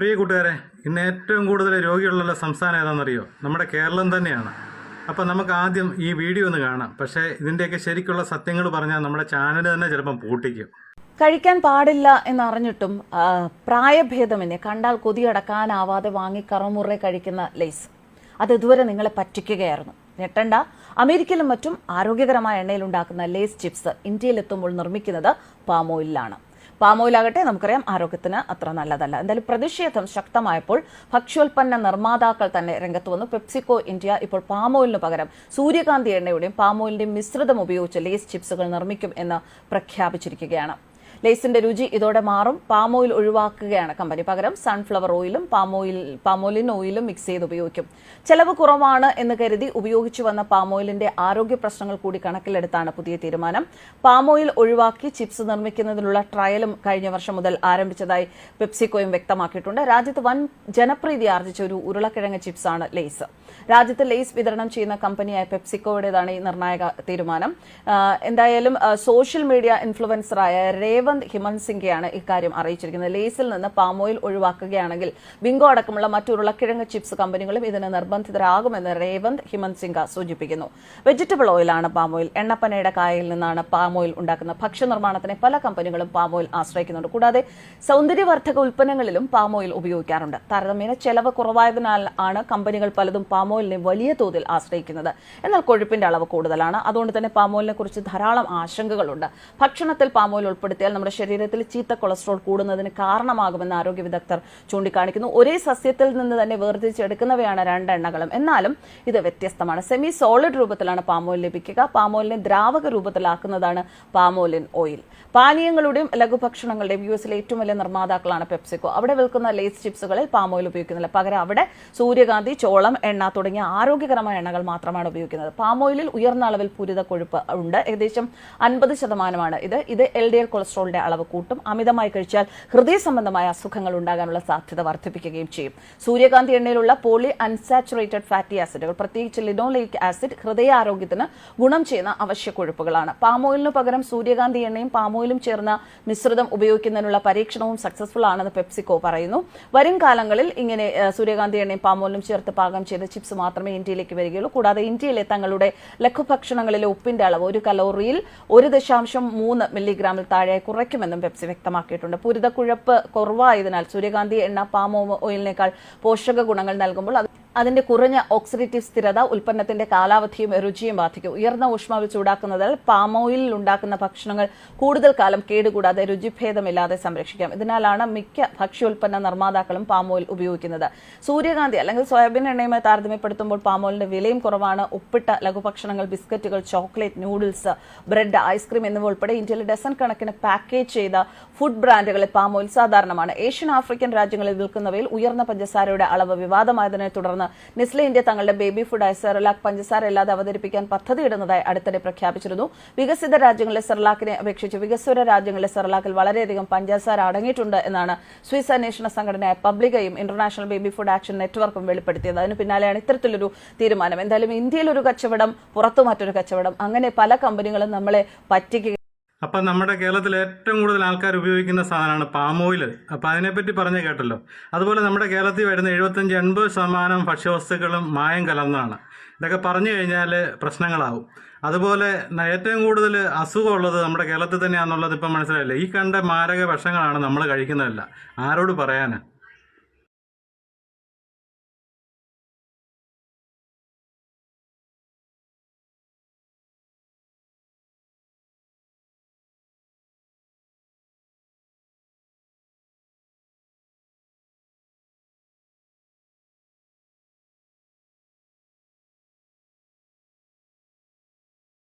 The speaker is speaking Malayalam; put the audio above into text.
പ്രിയ കൂട്ടുകാരെ, ഇന്ന് ഏറ്റവും കൂടുതൽ രോഗികളുള്ള സംസ്ഥാനം ഏതാണെന്നറിയോ? നമ്മുടെ കേരളം തന്നെയാണ്. അപ്പോൾ നമുക്ക് ആദ്യം ഈ വീഡിയോ ഒന്ന് കാണാം. പക്ഷേ ഇതിൻ്റെയൊക്കെ ശരിക്കുള്ള സത്യങ്ങൾ പറഞ്ഞാൽ നമ്മുടെ ചാനൽ തന്നെ ചിലപ്പം പൂട്ടിക്കും. കഴിക്കാൻ പാടില്ല എന്നറിഞ്ഞിട്ടും പ്രായഭേദമന്യേ കണ്ടാൽ കൊതിയടക്കാനാവാതെ വാങ്ങി കറമുറ കഴിക്കുന്ന ലേസ്, അത് ഇതുവരെ നിങ്ങളെ പറ്റിക്കുകയായിരുന്നു. ഞെട്ടണ്ട, അമേരിക്കയിലും മറ്റും ആരോഗ്യകരമായ എണ്ണയിലുണ്ടാക്കുന്ന ലേസ് ചിപ്സ് ഇന്ത്യയിലെത്തുമ്പോൾ നിർമ്മിക്കുന്നത് പാം ഓയിലാണ്. പാം ഓയിലാകട്ടെ നമുക്കറിയാം ആരോഗ്യത്തിന് അത്ര നല്ലതല്ല. എന്തായാലും പ്രതിഷേധം ശക്തമായപ്പോൾ ഭക്ഷ്യോൽപ്പന്ന നിർമ്മാതാക്കൾ തന്നെ രംഗത്ത് വന്നു. പെപ്സിക്കോ ഇന്ത്യ ഇപ്പോൾ പാം ഓയിലിന് പകരം സൂര്യകാന്തി എണ്ണയുടെയും പാം ഓയിലിന്റെയും മിശ്രിതം ഉപയോഗിച്ച് ലേസ് ചിപ്സുകൾ നിർമ്മിക്കും എന്ന് പ്രഖ്യാപിച്ചിരിക്കുകയാണ്. ലേസിന്റെ രുചി ഇതോടെ മാറും. പാം ഓയിൽ ഒഴിവാക്കുകയാണ് കമ്പനി. പകരം സൺഫ്ലവർ ഓയിലും പാമോലിൻ ഓയിലും മിക്സ് ചെയ്ത് ഉപയോഗിക്കും. ചെലവ് കുറവാണ് എന്ന് കരുതി ഉപയോഗിച്ചു വന്ന പാം ഓയിലിന്റെ ആരോഗ്യ പ്രശ്നങ്ങൾ കൂടി കണക്കിലെടുത്താണ് പുതിയ തീരുമാനം. പാം ഓയിൽ ഒഴിവാക്കി ചിപ്സ് നിർമ്മിക്കുന്നതിനുള്ള ട്രയലും കഴിഞ്ഞ വർഷം മുതൽ ആരംഭിച്ചതായി പെപ്സിക്കോയും വ്യക്തമാക്കിയിട്ടുണ്ട്. രാജ്യത്ത് വൻ ജനപ്രീതി ആർജിച്ച ഒരു ഉരുളക്കിഴങ്ങ് ചിപ്സാണ് ലേസ്. രാജ്യത്ത് ലേസ് വിതരണം ചെയ്യുന്ന കമ്പനിയായ പെപ്സിക്കോയുടേതാണ് ഈ നിർണായക തീരുമാനം. എന്തായാലും സോഷ്യൽ മീഡിയ ഇൻഫ്ലുവൻസറായ രേവന്ത് ഹിമന്ത് സിംഗയാണ് ഇക്കാര്യം അറിയിച്ചിരിക്കുന്നത്. ലേസിൽ നിന്ന് പാം ഓയിൽ ഒഴിവാക്കുകയാണെങ്കിൽ ബിങ്കോ അടക്കമുള്ള മറ്റു ഉരുളക്കിഴങ്ങ് ചിപ്സ് കമ്പനികളും ഇതിന് നിർബന്ധിതരാകുമെന്ന് രേവന്ത് ഹിമന്ത് സിംഗ സൂചിപ്പിക്കുന്നു. വെജിറ്റബിൾ ഓയിലാണ് പാം ഓയിൽ. എണ്ണപ്പനയുടെ കായയിൽ നിന്നാണ് പാം ഓയിൽ ഉണ്ടാക്കുന്നത്. ഭക്ഷ്യനിർമ്മാണത്തിന് പല കമ്പനികളും പാം ഓയിൽ ആശ്രയിക്കുന്നുണ്ട്. കൂടാതെ സൗന്ദര്യവർദ്ധക ഉൽപ്പന്നങ്ങളിലും പാം ഓയിൽ ഉപയോഗിക്കാറുണ്ട്. താരതമ്യേന ചെലവ് കുറവായതിനാൽ ആണ് കമ്പനികൾ പലതും പാം ഓയിലിനെ വലിയ തോതിൽ ആശ്രയിക്കുന്നത്. എന്നാൽ കൊഴുപ്പിന്റെ അളവ് കൂടുതലാണ്. അതുകൊണ്ട് തന്നെ പാം ഓയിലിനെ കുറിച്ച് ധാരാളം ആശങ്കകളുണ്ട്. ഭക്ഷണത്തിൽ പാം ഓയിൽ ഉൾപ്പെടുത്തിയാൽ നമ്മുടെ ശരീരത്തിൽ ചീത്ത കൊളസ്ട്രോൾ കൂടുന്നതിന് കാരണമാകുമെന്ന് ആരോഗ്യ വിദഗ്ധർ ചൂണ്ടിക്കാണിക്കുന്നു. ഒരേ സസ്യത്തിൽ നിന്ന് തന്നെ വേർതിരിച്ചെടുക്കുന്നവയാണ് രണ്ട് എണ്ണകളും. എന്നാലും ഇത് വ്യത്യസ്തമാണ്. സെമി സോളിഡ് രൂപത്തിലാണ് പാം ഓയിൽ ലഭിക്കുക. പാം ഓയിലിനെ ദ്രാവക രൂപത്തിലാക്കുന്നതാണ് പാമോലിൻ ഓയിൽ. പാനീയങ്ങളുടെയും ലഘുഭക്ഷണങ്ങളുടെയും യുഎസിലെ ഏറ്റവും വലിയ നിർമ്മാതാക്കളാണ് പെപ്സിക്കോ. അവിടെ വിൽക്കുന്ന ലേസ് ചിപ്സുകളിൽ പാം ഓയിൽ ഉപയോഗിക്കുന്നില്ല. പകരം അവിടെ സൂര്യകാന്തി, ചോളം, എണ്ണ തുടങ്ങിയ ആരോഗ്യകരമായ എണ്ണകൾ മാത്രമാണ് ഉപയോഗിക്കുന്നത്. പാം ഓയിലിൽ ഉയർന്ന അളവിൽ പൂരിത കൊഴുപ്പ് ഉണ്ട്. ഏകദേശം 50% ഇത് LDL കൊളസ്ട്രോളിന്റെ അളവ് കൂട്ടും. അമിതമായി കഴിച്ചാൽ ഹൃദയ സംബന്ധമായ അസുഖങ്ങൾ ഉണ്ടാകാനുള്ള സാധ്യത വർദ്ധിപ്പിക്കുകയും ചെയ്യും. സൂര്യകാന്തി എണ്ണയിലുള്ള പോളി അൺസാച്ചുറേറ്റഡ് ഫാറ്റി ആസിഡുകൾ, പ്രത്യേകിച്ച് ലിനോലെയിക് ആസിഡ്, ഹൃദയാരോഗ്യത്തിന് ഗുണം ചെയ്യുന്ന അവശ്യ കൊഴുപ്പുകളാണ്. പാം ഓയിലിന് പകരം സൂര്യകാന്തി എണ്ണയും പാം ഓയിലും ചേർന്ന മിശ്രിതം ഉപയോഗിക്കുന്നതിനുള്ള പരീക്ഷണവും സക്സസ്ഫുൾ ആണെന്ന് പെപ്സിക്കോ പറയുന്നു. വരും കാലങ്ങളിൽ ഇങ്ങനെ സൂര്യകാന്തി എണ്ണയും പാം ഓയിലും ചേർത്ത് പാകം ചെയ്ത ചിപ്സ് മാത്രമേ ഇന്ത്യയിലേക്ക് വരികയുള്ളൂ. കൂടാതെ ഇന്ത്യയിലെ തങ്ങളുടെ ലഘുഭക്ഷണങ്ങളിലെ ഉപ്പിന്റെ അളവ് 1 കലോറിയിൽ 1.3 മില്ലിഗ്രാമിൽ താഴെ കുറയ്ക്കുമെന്നും പെപ്സി വ്യക്തമാക്കിയിട്ടുണ്ട്. പൂരിതക്കുഴപ്പ് കുറവായതിനാൽ സൂര്യകാന്തി എണ്ണ പാം ഓയിലിനേക്കാൾ പോഷക ഗുണങ്ങൾ നൽകുമ്പോൾ അതിന്റെ കുറഞ്ഞ ഓക്സിഡേറ്റീവ് സ്ഥിരത ഉൽപ്പന്നത്തിന്റെ കാലാവധിയും രുചിയും ബാധിക്കും. ഉയർന്ന ഊഷ്മാവിൽ ചൂടാക്കുന്നതിൽ പാം ഓയിലിൽ ഉണ്ടാക്കുന്ന ഭക്ഷണങ്ങൾ കൂടുതൽ കാലം കേടുകൂടാതെ രുചിഭേദമില്ലാതെ സംരക്ഷിക്കാം. ഇതിനാലാണ് മിക്ക ഭക്ഷ്യോൽപ്പന്ന നിർമ്മാതാക്കളും പാം ഓയിൽ ഉപയോഗിക്കുന്നത്. സൂര്യകാന്തി അല്ലെങ്കിൽ സോയാബീൻ എണ്ണയുമായി താരതമ്യപ്പെടുത്തുമ്പോൾ പാം ഓയിലിന്റെ വിലയും കുറവാണ്. ഉപ്പിട്ട ലഘുഭക്ഷണങ്ങൾ, ബിസ്ക്കറ്റുകൾ, ചോക്ലേറ്റ്, നൂഡിൽസ്, ബ്രെഡ്, ഐസ്ക്രീം എന്നിവ ഉൾപ്പെടെ ഇന്ത്യയിലെ ഡസൻ കണക്കിന് പാക്കേജ് ചെയ്ത ഫുഡ് ബ്രാൻഡുകളിൽ പാം ഓയിൽ സാധാരണമാണ്. ഏഷ്യൻ, ആഫ്രിക്കൻ രാജ്യങ്ങളിൽ വിൽക്കുന്നവയിൽ ഉയർന്ന പഞ്ചസാരയുടെ അളവ് വിവാദമായതിനെ തുടർന്ന് നെസ്ലെ ഇന്ത്യ തങ്ങളുടെ ബേബി ഫുഡായ സെറലാക് പഞ്ചസാര ഇല്ലാതെ അവതരിപ്പിക്കാൻ പദ്ധതിയിടുന്നതായി അടുത്തിടെ പ്രഖ്യാപിച്ചിരുന്നു. വികസിത രാജ്യങ്ങളിലെ സെറലാക്കിനെ അപേക്ഷിച്ച് വികസ്വര രാജ്യങ്ങളിലെ സെറലാക്കിൽ വളരെയധികം പഞ്ചസാര അടങ്ങിയിട്ടുണ്ട് എന്നാണ് സ്വിസ് അന്വേഷണ സംഘടനയായ പബ്ലികയും ഇന്റർനാഷണൽ ബേബി ഫുഡ് ആക്ഷൻ നെറ്റ്വർക്കും വെളിപ്പെടുത്തിയത്. അതിന് പിന്നാലെയാണ് ഇത്തരത്തിലൊരു തീരുമാനം. എന്തായാലും ഇന്ത്യയിൽ ഒരു കച്ചവടം, പുറത്തു മറ്റൊരു കച്ചവടം, അങ്ങനെ പല കമ്പനികളും നമ്മളെ പറ്റിക്കുക. അപ്പം നമ്മുടെ കേരളത്തിൽ ഏറ്റവും കൂടുതൽ ആൾക്കാർ ഉപയോഗിക്കുന്ന സാധനമാണ് പാം ഓയിൽ. അപ്പം അതിനെപ്പറ്റി പറഞ്ഞു കേട്ടല്ലോ. അതുപോലെ നമ്മുടെ കേരളത്തിൽ വരുന്ന 75-80% ഭക്ഷ്യവസ്തുക്കളും മായം കലർന്നതാണ്. ഇതൊക്കെ പറഞ്ഞു കഴിഞ്ഞാൽ പ്രശ്നങ്ങളാവും. അതുപോലെ ഏറ്റവും കൂടുതൽ അസുഖമുള്ളത് നമ്മുടെ കേരളത്തിൽ തന്നെയാണെന്നുള്ളത് ഇപ്പം മനസ്സിലായില്ലേ. ഈ കണ്ട മാരക വിഷങ്ങളാണ് നമ്മൾ കഴിക്കുന്നതല്ല. ആരോട് പറയാനാണ്?